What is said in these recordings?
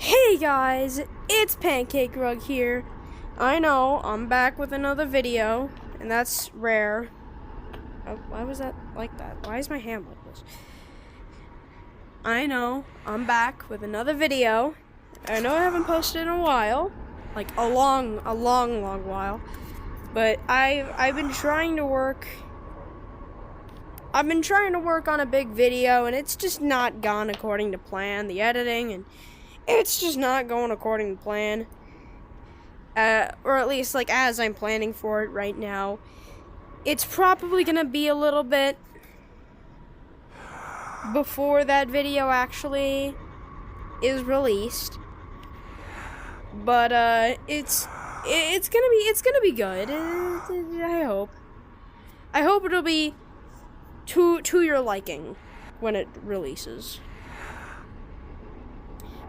Hey guys, it's Pancakey here. I know, I'm back with another video, and that's rare. Why was that like that? Why is my hand like this? I know, I'm back with another video. I know I haven't posted in a while, like a long while, but I've been trying to work. I've been trying to work on a big video, and it's just not gone according to plan. The editing, and it's just not going according to plan. Or at least, like, as I'm planning for it right now. It's probably gonna be a little bit before that video actually is released. But, it's gonna be good. I hope it'll be to your liking when it releases.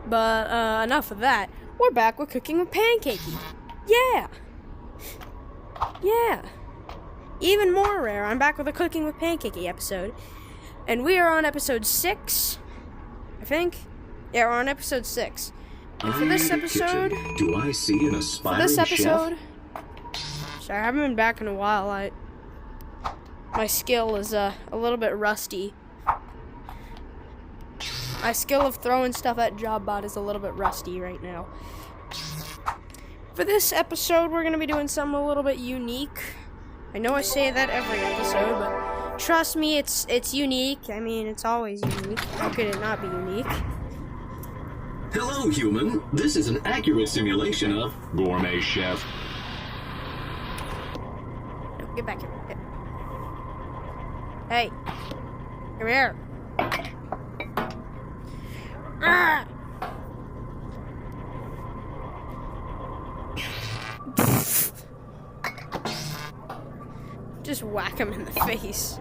But enough of that. We're back with Cooking with Pancakey. Yeah. Even more rare, I'm back with a Cooking with Pancakey episode. And we are on episode 6, I think. Yeah, we're on episode 6. And for this episode, do I see an aspiring chef? Sorry, I haven't been back in a while. My skill is a little bit rusty. My skill of throwing stuff at JobBot is a little bit rusty right now. For this episode, we're going to be doing something a little bit unique. I know I say that every episode, but trust me, it's unique. I mean, it's always unique. How could it not be unique? Hello, human. This is an accurate simulation of Gourmet Chef. No, get back here. Hey, come here. Ah! Just whack him in the face.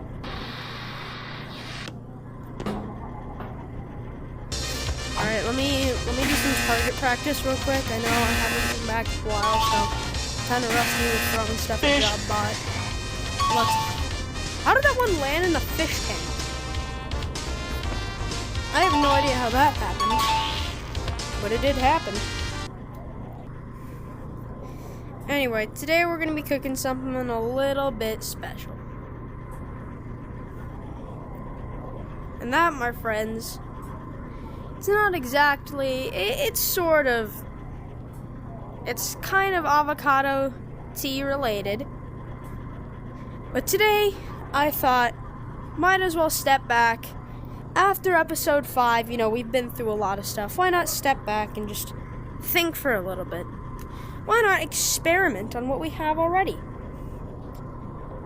Alright, let me do some target practice real quick. I know I haven't been back in a while, so kind of rusty with throwing stuff at JobBot. How did that one land in the fish tank? I have no idea how that happened, but it did happen. Anyway, today we're going to be cooking something a little bit special. And that, my friends, it's not exactly, it's kind of avocado tea related. But today, I thought, might as well step back. After episode 5, we've been through a lot of stuff. Why not step back and just think for a little bit? Why not experiment on what we have already?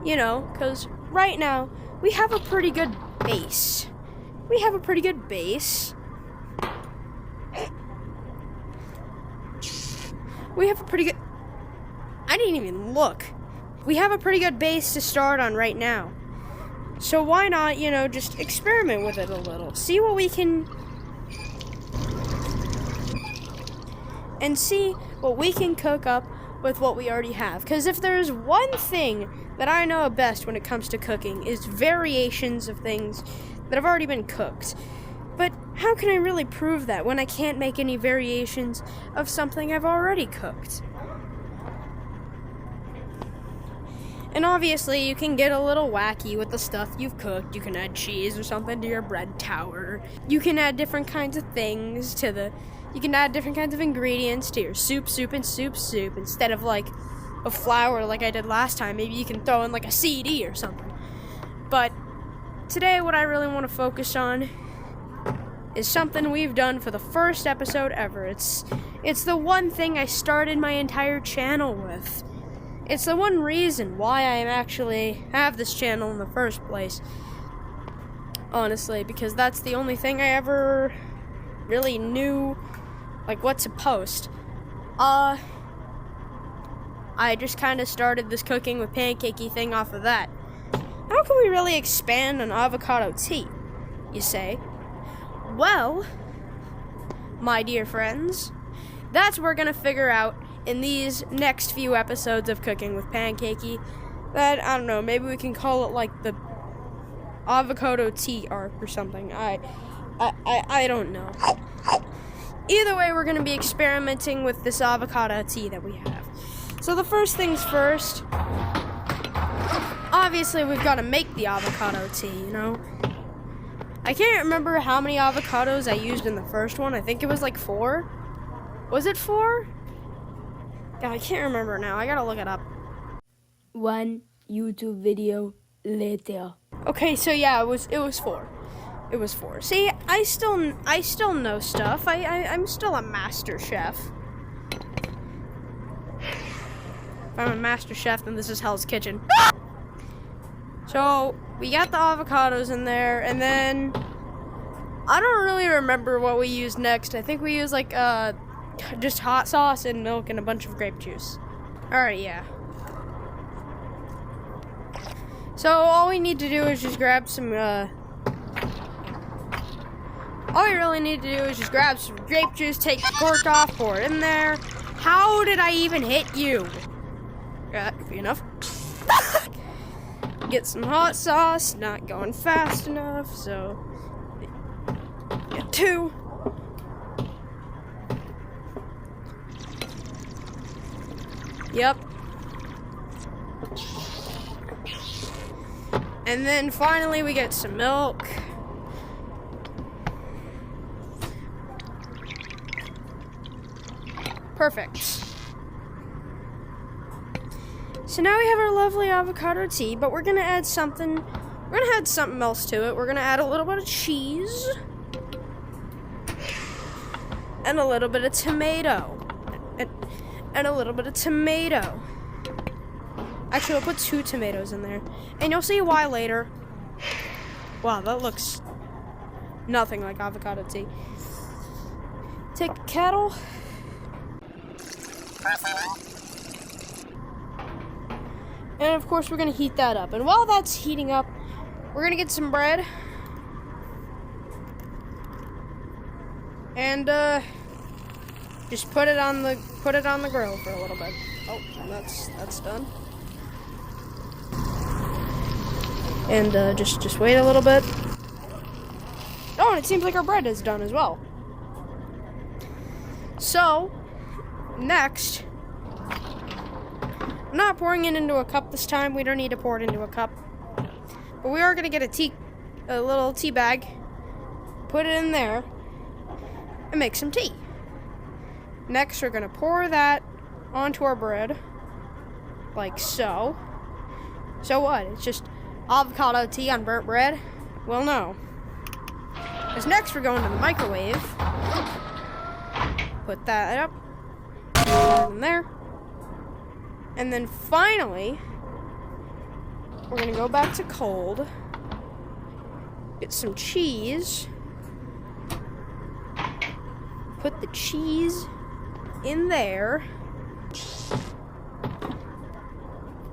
Because right now, we have a pretty good base. I didn't even look. We have a pretty good base to start on right now. So why not, just experiment with it a little. See what we can... And see what we can cook up with what we already have. Because if there's one thing that I know best when it comes to cooking, is variations of things that have already been cooked. But how can I really prove that when I can't make any variations of something I've already cooked? And obviously, you can get a little wacky with the stuff you've cooked. You can add cheese or something to your bread tower. You can add different kinds of things to the... You can add different kinds of ingredients to your soup. Instead of, like, a flour like I did last time, maybe you can throw in, like, a CD or something. But today, what I really want to focus on is something we've done for the first episode ever. It's the one thing I started my entire channel with. It's the one reason why I actually have this channel in the first place. Honestly, because that's the only thing I ever really knew, like, what to post. I just kind of started this Cooking with Pancakey thing off of that. How can we really expand on avocado tea, you say? Well, my dear friends, that's what we're going to figure out in these next few episodes of Cooking with Pancakey. That, I don't know, maybe we can call it like the avocado tea arc or something. I don't know. either way, we're gonna be experimenting with this avocado tea that we have. So the first things first, obviously we've got to make the avocado tea, you know. I can't remember how many avocados I used in the first one. I think it was like 4. Was it 4? God, I can't remember now. I gotta look it up. One YouTube video later. Okay, so yeah, it was 4. It was 4. See, I still know stuff. I'm still a master chef. If I'm a master chef, then this is Hell's Kitchen. So we got the avocados in there, and then I don't really remember what we used next. I think we used like just hot sauce and milk and a bunch of grape juice. Alright, yeah. So all we need to do is just grab some all we really need to do is just grab some grape juice, take the cork off, pour it in there. How did I even hit you? Yeah, that could be enough. Get some hot sauce, not going fast enough, so get 2. Yep. And then finally we get some milk. Perfect. So now we have our lovely avocado tea, but we're gonna add something. We're gonna add something else to it. We're gonna add a little bit of cheese and a little bit of tomato, and a little bit of tomato. Actually, I'll put 2 tomatoes in there, and you'll see why later. Wow, that looks nothing like avocado tea. Take a kettle. And of course, we're gonna heat that up. And while that's heating up, we're gonna get some bread. And just put it on the grill for a little bit. Oh, and that's done. And just wait a little bit. Oh, and it seems like our bread is done as well. So next, I'm not pouring it into a cup this time. We don't need to pour it into a cup. But we are going to get a little tea bag, put it in there, and make some tea. Next, we're going to pour that onto our bread, like so. So what? It's just avocado tea on burnt bread? Well, no. Because next, we're going to the microwave. Put that up. Put that in there. And then finally, we're gonna go back to cold, get some cheese, put the cheese in there.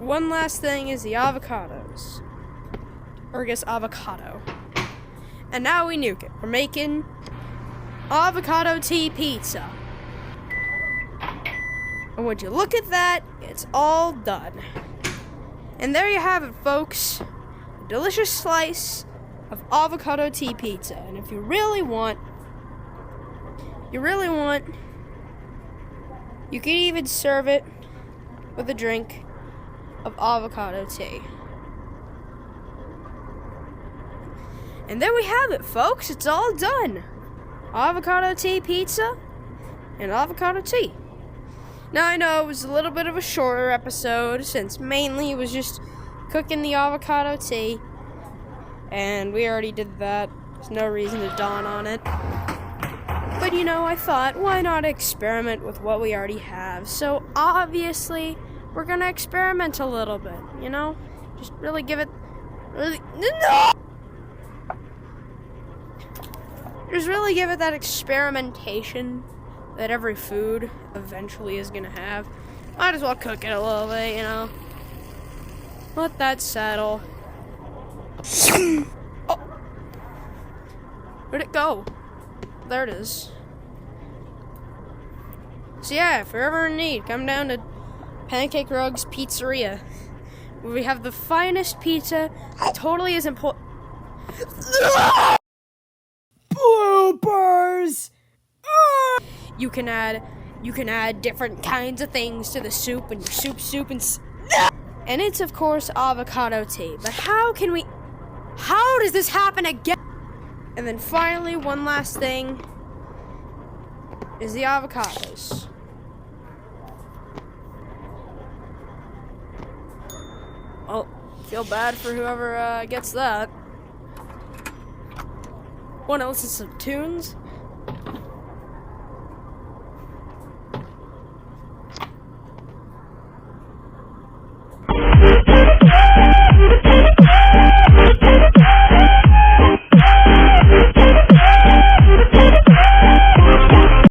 One last thing is the avocados, or I guess avocado. And now we nuke it. We're making avocado tea pizza. And would you look at that, it's all done. And there you have it, folks. A delicious slice of avocado tea pizza. And if you really want, you can even serve it with a drink of avocado tea. And there we have it, folks. It's all done. Avocado tea pizza and avocado tea. Now, I know it was a little bit of a shorter episode, since mainly it was just cooking the avocado tea, and we already did that. There's no reason to dawn on it. But, you know, I thought, why not experiment with what we already have? So, obviously, we're going to experiment a little bit, you know? Just really give it... Just really give it that experimentation that every food eventually is gonna have. Might as well cook it a little bit, you know. Let that settle. Oh! Where'd it go? There it is. So yeah, if you're ever in need, come down to Pancake Rug's Pizzeria, where we have the finest pizza. It totally is important. Bloopers! You can add different kinds of things to the soup, and your soup and it's of course avocado tea. But how does this happen again? And then finally, one last thing is the avocados. Oh, feel bad for whoever gets that. Wanna listen to some tunes?